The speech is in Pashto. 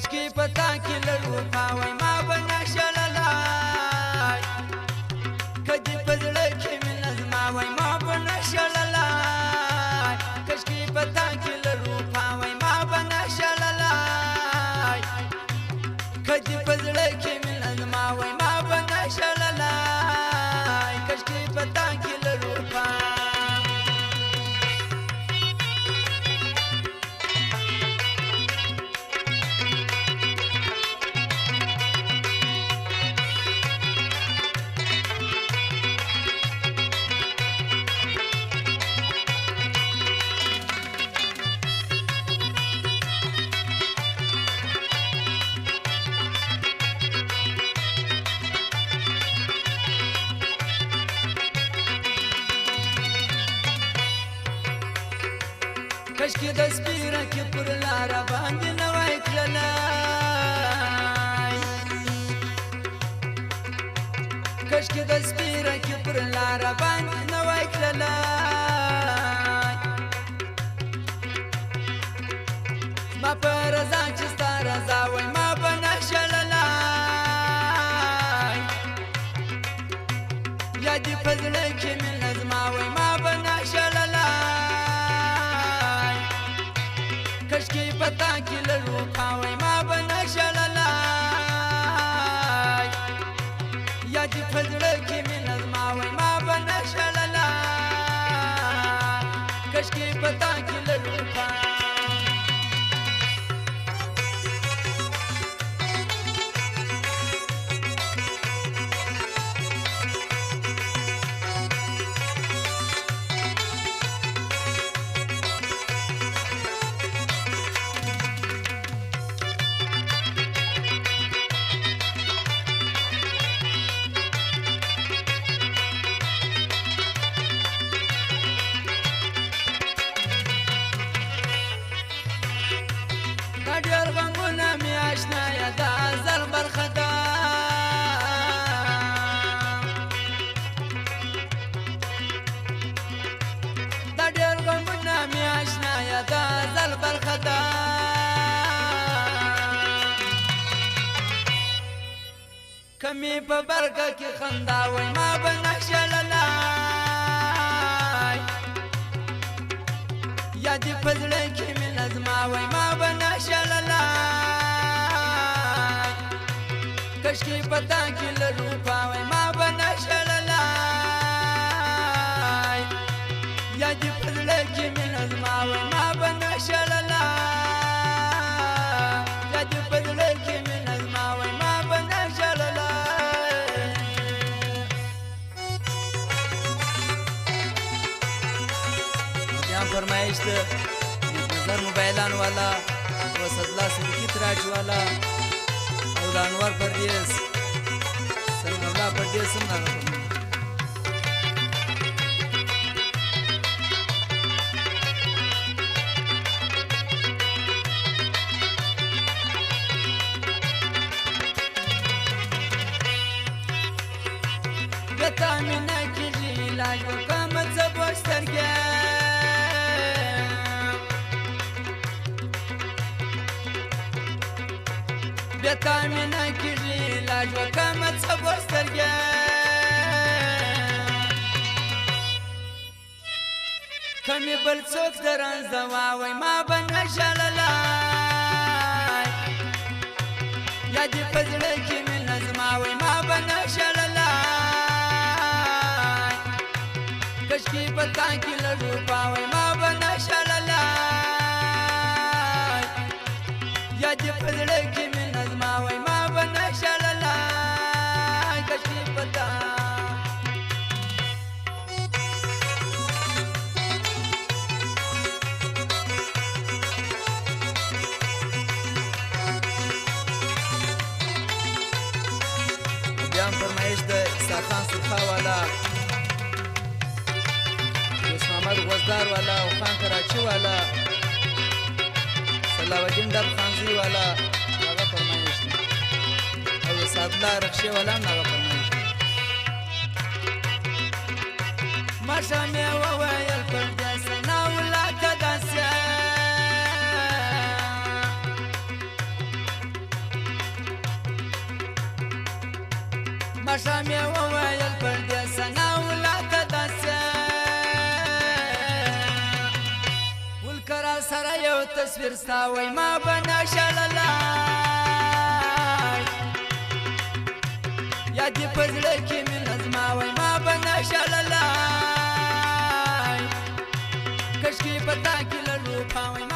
کشکی پتا کې لړو پاوی ما بنا شللای کدی پزړه کې من ازماوی ما بنا شللای کشکی پتا کې لړو پاوی ما بنا شللای کدی پزړه کې من ازماوی ما بنا شللای کشکی پتا کې لړو پاوی کشکی د سپیره کې پر لاره باندې نوای تللای کشکی د سپیره کې پر لاره باندې نوای تللای ما پر رضا چې ستا رضا وای ما بنا شللای یا دې په زړه کې مې نظما وای ما بنا شللای کشکی پتا کې لړو پاوی ما بنا شللای یا دې په زړه کې مې نظما وای ما بنا شللای کشکی پتا کې لړو پاوی ډېر غمونه مې اشنایه د ازل برخه ده دا ډېر غمونه مې اشنایه د ازل برخه ده که مې په برګه کې خندا وای ما به نه شللای یا دې په زړه کې مې نظما وای ما به نه شللای کشکی پتا کې لړو پاوی ما به نه شللای یا دې په زړه کې مې نظما وای ما به نه شللای یا دې په زړه کې مې نظما وای ما به نه شللای فرمایش ده نظر موبایلان والا وسدلا صدیقی تراج والا او د انور پردیس سلام الله پردیس څنګه بتا مینا کیږي لاج وکم څه بوسترګه بتا مینا کیږي لاج وکم څه بوسترګه کمی بل څوک دران زوا وای ما بنا شللای یا دې په زړه کې مې نظما وای ما بنا شللای کشکی پتا کې لړو پاوی ما بنا شللای یا دې په زړه کې مې نظما وای ما بنا شللای کشکی پتا فرمایش ده ساخان سرخا والا دوست محمد غزدار والا او خان کراچی والا صلاح الدین ډب خانزی والا هغه فرمایش ده او سادلا رخشي والا هم هغه فرمایش ده ماشه مې وویل پر دې سنا ولا کداسه ماښام یې وویل پر دې سنا ولاکه داسې ولکه را سره یو تصویر ستا وای ما به نه شړلی یا دې په زړه کې مینه زما وای ما به نه شړلی کشکې په تا کې له روپا وای